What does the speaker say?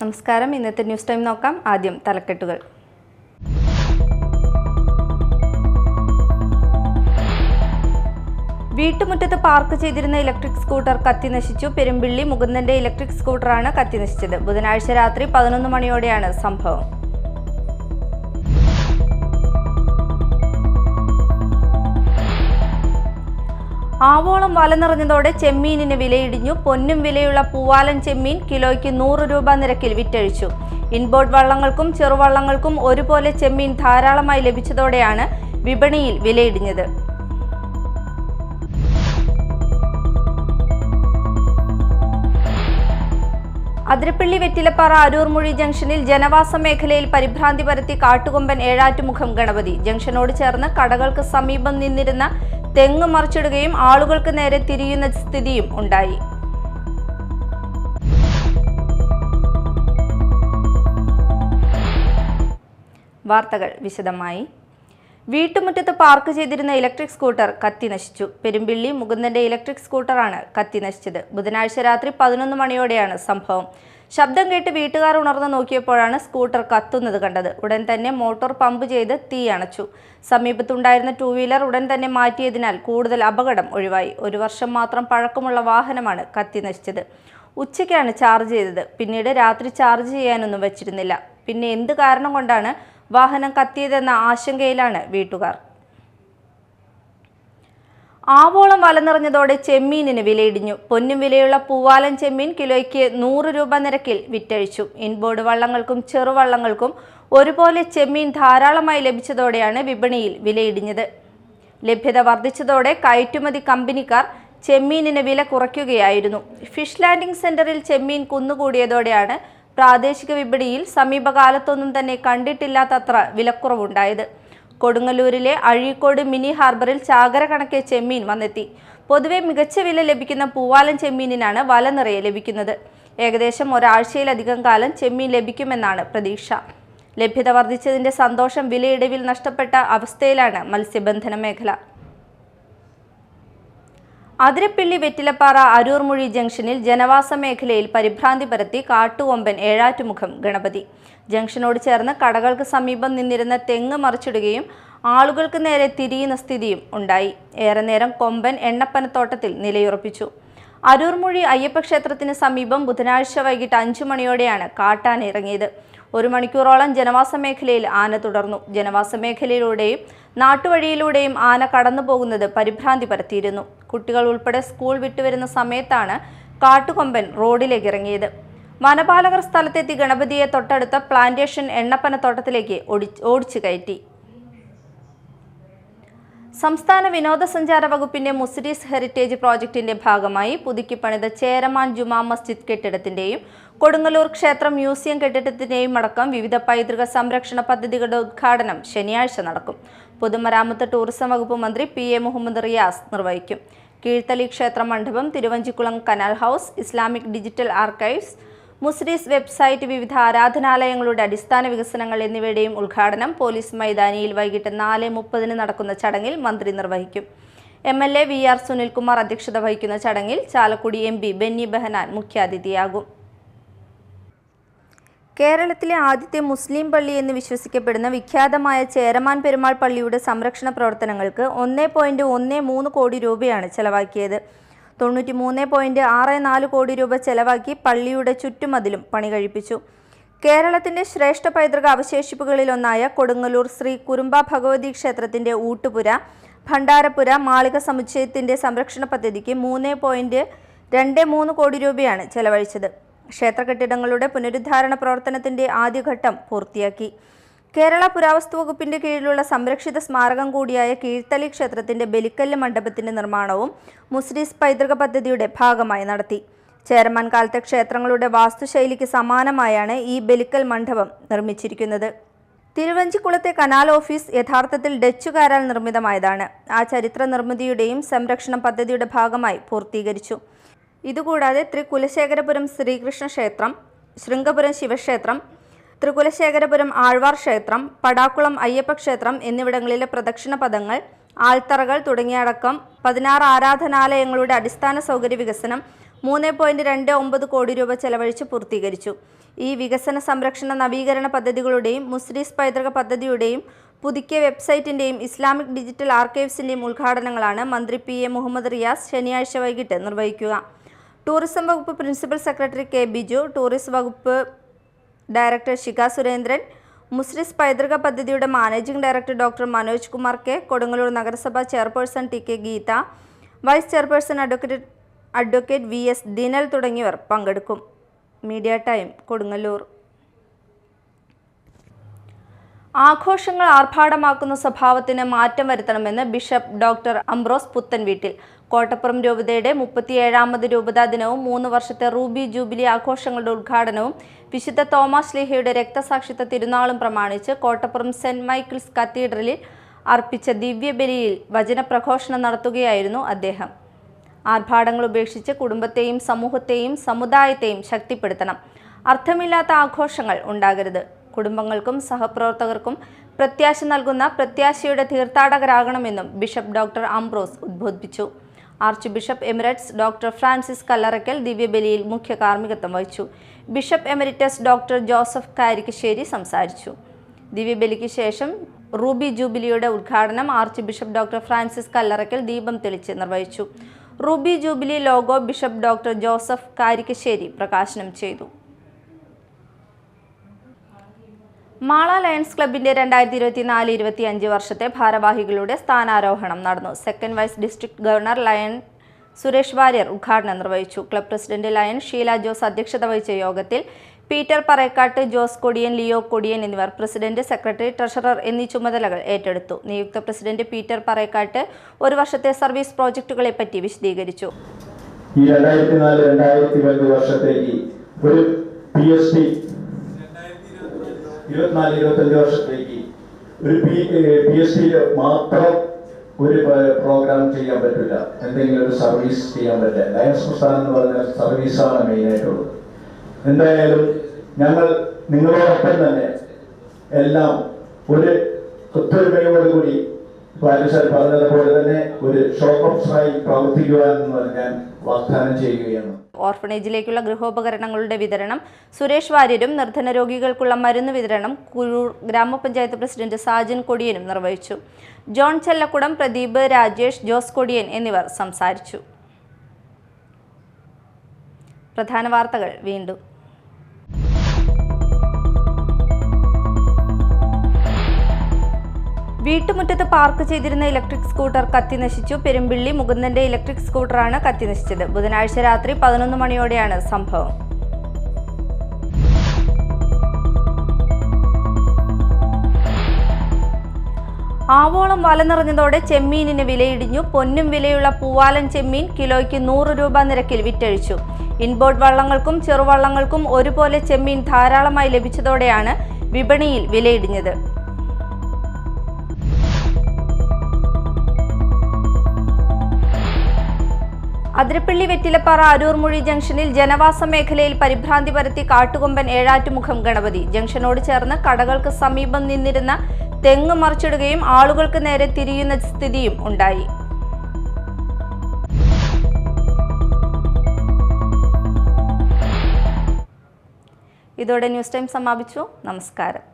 നമസ്കാരം. ഇന്നത്തെ news time നോക്കാം. ആദ്യം തലക്കെട്ടുകൾ. വീട്ടുമുറ്റത്ത് പാർക്ക് ചെയ്തിരുന്ന ഇലക്ട്രിക് സ്കൂട്ടർ കത്തിനശിച്ചു. പെരുമ്പിള്ളി മുകുന്ദന്റെ ഇലക്ട്രിക് സ്കൂട്ടറാണ് കത്തിനശിച്ചത്. ബുധനാഴ്ച രാത്രി 11 മണിയോടെയാണ് സംഭവം. ആവോളം വല നിറഞ്ഞതോടെ ചെമ്മീനിന് വിലയിടിഞ്ഞു. പൊന്നും വിലയുള്ള പൂവാലൻ ചെമ്മീൻ കിലോയ്ക്ക് 100 രൂപ നിരക്കിൽ വിറ്റഴിച്ചു. ഇൻബോർഡ് വള്ളങ്ങൾക്കും ചെറുവള്ളങ്ങൾക്കും ഒരുപോലെ ചെമ്മീൻ ധാരാളമായി ലഭിച്ചതോടെയാണ് വിപണിയിൽ വിലയിടിഞ്ഞത്. അതിരപ്പള്ളി വെറ്റിലപ്പാറ അരൂർമുഴി ജംഗ്ഷനിൽ ജനവാസ മേഖലയിൽ പരിഭ്രാന്തി പരത്തി കാട്ടുകൊമ്പൻ ഏഴാറ്റുമുഖം ഗണപതി. ജംഗ്ഷനോട് ചേർന്ന് കടകൾക്ക് സമീപം നിന്നിരുന്ന തെങ്ങ് മറിച്ചിടുകയും ആളുകൾക്ക് നേരെ തിരിയുന്ന സ്ഥിതിയും ഉണ്ടായി. വാർത്തകൾ വിശദമായി. വീട്ടുമുറ്റത്ത് പാർക്ക് ചെയ്തിരുന്ന ഇലക്ട്രിക് സ്കൂട്ടർ കത്തിനശിച്ചു. പെരുമ്പിള്ളി മുകുന്ദന്റെ ഇലക്ട്രിക് സ്കൂട്ടറാണ് കത്തിനശിച്ചത്. ബുധനാഴ്ച രാത്രി 11 മണിയോടെയാണ് സംഭവം. ശബ്ദം കേട്ട് വീട്ടുകാർ ഉണർന്നു നോക്കിയപ്പോഴാണ് സ്കൂട്ടർ കത്തുന്നത് കണ്ടത്. ഉടൻ തന്നെ മോട്ടോർ പമ്പ് ചെയ്ത് തീ അണച്ചു. സമീപത്തുണ്ടായിരുന്ന 2 വീലർ ഉടൻ തന്നെ മാറ്റിയതിനാൽ കൂടുതൽ അപകടം ഒഴിവായി. 1 വർഷം മാത്രം പഴക്കമുള്ള വാഹനമാണ് കത്തിനശിച്ചത്. ഉച്ചയ്ക്കാണ് ചാർജ് ചെയ്തത്. പിന്നീട് രാത്രി ചാർജ് ചെയ്യാനൊന്നും വച്ചിരുന്നില്ല. പിന്നെ എന്ത് കാരണം കൊണ്ടാണ് വാഹനം കത്തിയതെന്ന ആശങ്കയിലാണ് വീട്ടുകാർ. ആവോളം വല നിറഞ്ഞതോടെ ചെമ്മീനിന് വിലയിടിഞ്ഞു. പൊന്നും വിലയുള്ള പൂവാലൻ ചെമ്മീൻ കിലോയ്ക്ക് 100 രൂപ നിരക്കിൽ വിറ്റഴിച്ചു. ഇൻബോർഡ് വള്ളങ്ങൾക്കും ചെറുവള്ളങ്ങൾക്കും ഒരുപോലെ ചെമ്മീൻ ധാരാളമായി ലഭിച്ചതോടെയാണ് വിപണിയിൽ വിലയിടിഞ്ഞത്. ലഭ്യത വർദ്ധിച്ചതോടെ കയറ്റുമതി കമ്പനിക്കാർ ചെമ്മീനിന് വില കുറയ്ക്കുകയായിരുന്നു. ഫിഷ് ലാൻഡിംഗ് സെന്ററിൽ ചെമ്മീൻ കുന്നുകൂടിയതോടെയാണ് പ്രാദേശിക വിപണിയിൽ സമീപകാലത്തൊന്നും തന്നെ കണ്ടിട്ടില്ലാത്തത്ര വിലക്കുറവുണ്ടായത്. കൊടുങ്ങല്ലൂരിലെ അഴീക്കോട് മിനി ഹാർബറിൽ ചാകര കണക്കെ ചെമ്മീൻ വന്നെത്തി. പൊതുവെ മികച്ച വില ലഭിക്കുന്ന പൂവാലൻ ചെമ്മീനിനാണ് വല നിറയെ ലഭിക്കുന്നത്. ഏകദേശം ഒരാഴ്ചയിലധികം കാലം ചെമ്മീൻ ലഭിക്കുമെന്നാണ് പ്രതീക്ഷ. ലഭ്യത വർദ്ധിച്ചതിന്റെ സന്തോഷം വിലയിടിവിൽ നഷ്ടപ്പെട്ട അവസ്ഥയിലാണ് മത്സ്യബന്ധന മേഖല. അതിരപ്പള്ളി വെറ്റിലപ്പാറ അരൂർമുഴി ജംഗ്ഷനിൽ ജനവാസ മേഖലയിൽ പരിഭ്രാന്തി പരത്തി കാട്ടുകൊമ്പൻ ഏഴാറ്റുമുഖം ഗണപതി. ജംഗ്ഷനോട് ചേർന്ന് കടകൾക്ക് സമീപം നിന്നിരുന്ന തെങ്ങ് മറിച്ചിടുകയും ആളുകൾക്ക് നേരെ തിരിയുന്ന സ്ഥിതിയും ഉണ്ടായി. ഏറെ നേരം കൊമ്പൻ എണ്ണപ്പനത്തോട്ടത്തിൽ നിലയുറപ്പിച്ചു. അരൂർമുഴി അയ്യപ്പക്ഷേത്രത്തിന് സമീപം ബുധനാഴ്ച വൈകിട്ട് 5 മണിയോടെയാണ് കാട്ടാന ഇറങ്ങിയത്. 1 മണിക്കൂറോളം ജനവാസ മേഖലയിൽ ആന തുടർന്നു. ജനവാസ മേഖലയിലൂടെയും നാട്ടുവഴിയിലൂടെയും ആന കടന്നു പോകുന്നത് പരിഭ്രാന്തി പരത്തിയിരുന്നു. കുട്ടികൾ ഉൾപ്പെടെ സ്കൂൾ വിട്ടുവരുന്ന സമയത്താണ് കാട്ടുകൊമ്പൻ റോഡിലേക്ക് ഇറങ്ങിയത്. വനപാലകർ സ്ഥലത്തെത്തി ഗണപതിയെ തൊട്ടടുത്ത പ്ലാന്റേഷൻ എണ്ണപ്പനത്തോട്ടത്തിലേക്ക് ഓടിച്ചു കയറ്റി. സംസ്ഥാന വിനോദസഞ്ചാര വകുപ്പിന്റെ മുസ്രീസ് ഹെറിറ്റേജ് പ്രോജക്ടിന്റെ ഭാഗമായി പുതുക്കി പണിത ചേരമാൻ ജുമാ മസ്ജിദ് കെട്ടിടത്തിന്റെയും കൊടുങ്ങല്ലൂർ ക്ഷേത്ര മ്യൂസിയം കെട്ടിടത്തിന്റെയും അടക്കം വിവിധ പൈതൃക സംരക്ഷണ പദ്ധതികളുടെ ഉദ്ഘാടനം ശനിയാഴ്ച നടക്കും. പൊതുമരാമത്ത് ടൂറിസം വകുപ്പ് മന്ത്രി PA മുഹമ്മദ് റിയാസ് നിർവഹിക്കും. കീഴ്ത്തളി ക്ഷേത്ര മണ്ഡപം, Thiruvanchikulam canal house, Islamic digital archives, Muziris website, വിവിധ ആരാധനാലയങ്ങളുടെ അടിസ്ഥാന വികസനങ്ങൾ എന്നിവയുടെയും ഉദ്ഘാടനം പോലീസ് മൈതാനിയിൽ വൈകിട്ട് 4:30 നടക്കുന്ന ചടങ്ങിൽ മന്ത്രി നിർവഹിക്കും. MLA VR സുനിൽകുമാർ അധ്യക്ഷത വഹിക്കുന്ന ചടങ്ങിൽ ചാലക്കുടി MP ബെന്നി ബെഹനാൻ മുഖ്യാതിഥിയാകും. കേരളത്തിലെ ആദ്യത്തെ മുസ്ലിം പള്ളി എന്ന് വിശ്വസിക്കപ്പെടുന്ന വിഖ്യാതമായ ചേരമാൻ പെരുമാൾ പള്ളിയുടെ സംരക്ഷണ പ്രവർത്തനങ്ങൾക്ക് 1.13 കോടി രൂപയാണ് ചെലവാക്കിയത്. 93.64 കോടി രൂപ ചെലവാക്കി പള്ളിയുടെ ചുറ്റുമതിലും പണി കഴിപ്പിച്ചു. കേരളത്തിന്റെ ശ്രേഷ്ഠ പൈതൃക അവശേഷിപ്പുകളിലൊന്നായ കൊടുങ്ങല്ലൂർ ശ്രീ കുരുമ്പ ഭഗവതി ക്ഷേത്രത്തിന്റെ ഊട്ടുപുര, ഭണ്ഡാരപ്പുര, മാളിക സമുച്ചയത്തിന്റെ സംരക്ഷണ പദ്ധതിക്ക് 3.23 കോടി രൂപയാണ് ചെലവഴിച്ചത്. ക്ഷേത്ര കെട്ടിടങ്ങളുടെ പുനരുദ്ധാരണ പ്രവർത്തനത്തിന്റെ ആദ്യഘട്ടം പൂർത്തിയാക്കി. കേരള പുരാവസ്തു വകുപ്പിന്റെ കീഴിലുള്ള സംരക്ഷിത സ്മാരകം കൂടിയായ കീഴ്ത്തളി ക്ഷേത്രത്തിന്റെ ബലിക്കല്ല് മണ്ഡപത്തിന്റെ നിർമ്മാണവും മുസ്രീസ് പൈതൃക പദ്ധതിയുടെ ഭാഗമായി നടത്തി. ചേരമാൻ കാലത്തെ ക്ഷേത്രങ്ങളുടെ വാസ്തുശൈലിക്ക് സമാനമായാണ് ഈ ബലിക്കൽ മണ്ഡപം നിർമ്മിച്ചിരിക്കുന്നത്. തിരുവഞ്ചിക്കുളത്തെ കനാൽ ഓഫീസ് യഥാർത്ഥത്തിൽ ഡച്ചുകാരാൽ നിർമ്മിതമായതാണ്. ആ ചരിത്ര നിർമ്മിതിയുടെയും സംരക്ഷണ പദ്ധതിയുടെ ഭാഗമായി പൂർത്തീകരിച്ചു. ഇതുകൂടാതെ തൃകുലശേഖരപുരം ശ്രീകൃഷ്ണ ക്ഷേത്രം, ശൃംഗപുരം ശിവക്ഷേത്രം, തൃകുലശേഖരപുരം ആഴ്വാർ ക്ഷേത്രം, പടാക്കുളം അയ്യപ്പ ക്ഷേത്രം എന്നിവിടങ്ങളിലെ പ്രദക്ഷിണ പദങ്ങൾ, ആൽത്തറകൾ തുടങ്ങിയടക്കം 16 ആരാധനാലയങ്ങളുടെ അടിസ്ഥാന സൗകര്യ വികസനം 3.29 കോടി രൂപ ചെലവഴിച്ച് പൂർത്തീകരിച്ചു. ഈ വികസന സംരക്ഷണ നവീകരണ പദ്ധതികളുടെയും മുസ്ലിസ് പൈതൃക പദ്ധതിയുടെയും പുതുക്കിയ വെബ്സൈറ്റിൻ്റെയും ഇസ്ലാമിക് ഡിജിറ്റൽ ആർക്കൈവ്സിൻ്റെയും ഉദ്ഘാടനങ്ങളാണ് മന്ത്രി P.A. മുഹമ്മദ് റിയാസ് ശനിയാഴ്ച വൈകിട്ട് നിർവഹിക്കുക. ടൂറിസം വകുപ്പ് principal secretary K. Biju, tourism വകുപ്പ് ഡയറക്ടർ ശിഖ സുരേന്ദ്രൻ, മുസ്ലിസ് പൈതൃക പദ്ധതിയുടെ managing director doctor Manoj Kumar K, Kodungallur നഗരസഭ chairperson T.K. Geetha, vice chairperson advocate V.S. Dinal തുടങ്ങിയവർ പങ്കെടുക്കും. Media time, Kodungallur. ആഘോഷങ്ങൾ ആർഭാടമാക്കുന്ന സ്വഭാവത്തിന് മാറ്റം വരുത്തണമെന്ന് bishop doctor Ambrose Puthenveettil. Kottappuram രൂപതയുടെ 37ാമത് രൂപതാ ദിനവും 3 വർഷത്തെ റൂബി ജൂബിലി ആഘോഷങ്ങളുടെ ഉദ്ഘാടനവും വിശുദ്ധ തോമസ് ശ്ലീഹയുടെ രക്തസാക്ഷിത്വ തിരുനാളും പ്രമാണിച്ച് കോട്ടപ്പുറം സെന്റ് മൈക്കിൾസ് കത്തീഡ്രലിൽ അർപ്പിച്ച ദിവ്യബലിയിൽ വചനപ്രഘോഷണം നടത്തുകയായിരുന്നു അദ്ദേഹം. ആർഭാടങ്ങൾ ഉപേക്ഷിച്ച് കുടുംബത്തെയും സമൂഹത്തെയും സമുദായത്തെയും ശക്തിപ്പെടുത്തണം. അർത്ഥമില്ലാത്ത ആഘോഷങ്ങൾ ഉണ്ടാകരുത്. കുടുംബങ്ങൾക്കും സഹപ്രവർത്തകർക്കും പ്രത്യാശ നൽകുന്ന പ്രത്യാശയുടെ തീർത്ഥാടകരാകണമെന്നും ബിഷപ്പ് ഡോക്ടർ അംബ്രോസ് ഉദ്ബോധിപ്പിച്ചു. Archbishop emeritus doctor Francis Kallarakkal ദിവ്യബലിയിൽ മുഖ്യ കാർമ്മികത്വം വഹിച്ചു. Bishop emeritus doctor Joseph Karikkassery സംസാരിച്ചു. ദിവ്യബലിക്ക് ശേഷം റൂബി ജൂബിലിയുടെ ഉദ്ഘാടനം archbishop doctor Francis Kallarakkal ദീപം തെളിച്ച് നിർവഹിച്ചു. Ruby jubilee logo bishop doctor Joseph Karikkassery പ്രകാശനം ചെയ്തു. മാള ലയൺസ് ക്ലബിന്റെ 2024-25 വർഷത്തെ ഭാരവാഹികളുടെ സ്ഥാനാരോഹണം നടന്നു. Second vice district governor lion Suresh Warrier ഉദ്ഘാടനം നിർവഹിച്ചു. Club president lion Sheela Jose അധ്യക്ഷത വഹിച്ച യോഗത്തിൽ പീറ്റർ പറേക്കാട്ട്, ജോസ് കൊടിയൻ, ലിയോ കൊടിയൻ എന്നിവർ പ്രസിഡന്റ്, സെക്രട്ടറി, ട്രഷറർ എന്നീ ചുമതലകൾ ഏറ്റെടുത്തു. നിയുക്ത പ്രസിഡന്റ് പീറ്റർ പറേക്കാട്ട് 1 വർഷത്തെ സർവീസ് പ്രോജക്റ്റുകളെ പറ്റി വിശദീകരിച്ചു. 2004-2025 വർഷത്തേക്ക് ഒരു PhD 24-25 വർഷത്തേക്ക് ഒരു PhD മാത്രം ഒരു പ്രോഗ്രാം ചെയ്യാൻ പറ്റില്ല. എന്തെങ്കിലും ഒരു സർവീസ് ചെയ്യാൻ പറ്റില്ല. ലയൺസ് പ്രസ്ഥാനം എന്ന് പറഞ്ഞാൽ സർവീസാണ് മെയിനായിട്ടുള്ളത്. എന്തായാലും ഞങ്ങൾ നിങ്ങളോടൊപ്പം തന്നെ എല്ലാം ഒരു ഒത്തൊരുമയോടുകൂടി പാരിഷാർ പറഞ്ഞതുപോലെ തന്നെ ഒരു ഷോക്കോപ്സായി പ്രവർത്തിക്കുവാനെന്ന് ഞാൻ വാഗ്ദാനം ചെയ്യുകയാണ്. ഓർഫനേജിലേക്കുള്ള ഗൃഹോപകരണങ്ങളുടെ വിതരണം സുരേഷ് വാര്യരും നിർധന രോഗികൾക്കുള്ള മരുന്ന് വിതരണം കുഴൂർ ഗ്രാമപഞ്ചായത്ത് പ്രസിഡന്റ് സാജൻ കൊടിയനും നിർവഹിച്ചു. ജോൺ ചെല്ലക്കുടം, പ്രദീപ്, രാജേഷ്, ജോസ് കൊടിയൻ എന്നിവർ സംസാരിച്ചു. പ്രധാന വാർത്തകൾ വീണ്ടും. വീട്ടുമുറ്റത്ത് പാർക്ക് ചെയ്തിരുന്ന ഇലക്ട്രിക് സ്കൂട്ടർ കത്തിനശിച്ചു. പെരുമ്പിള്ളി മുകുന്ദന്റെ ഇലക്ട്രിക് സ്കൂട്ടറാണ് കത്തിനശിച്ചത്. ബുധനാഴ്ച രാത്രി 11 മണിയോടെയാണ് സംഭവം. ആവോളം വല നിറഞ്ഞതോടെ ചെമ്മീനിന് വിലയിടിഞ്ഞു. പൊന്നും വിലയുള്ള പൂവാലൻ ചെമ്മീൻ കിലോയ്ക്ക് 100 രൂപ നിരക്കിൽ വിറ്റഴിച്ചു. ഇൻബോർഡ് വള്ളങ്ങൾക്കും ചെറുവള്ളങ്ങൾക്കും ഒരുപോലെ ചെമ്മീൻ ധാരാളമായി ലഭിച്ചതോടെയാണ് വിപണിയിൽ വിലയിടിഞ്ഞത്. അതിരപ്പള്ളി വെറ്റിലപ്പാറ അരൂർമുഴി ജംഗ്ഷനിൽ ജനവാസ മേഖലയിൽ പരിഭ്രാന്തി പരത്തി കാട്ടുകൊമ്പൻ ഏഴാറ്റുമുഖം ഗണപതി. ജംഗ്ഷനോട് ചേർന്ന് കടകൾക്ക് സമീപം നിന്നിരുന്ന തെങ്ങ് മറിച്ചിടുകയും ആളുകൾക്ക് നേരെ തിരിയുന്ന സ്ഥിതിയും ഉണ്ടായി. ഇതോടെ ന്യൂസ് ടൈം സമാപിച്ചു. നമസ്കാരം.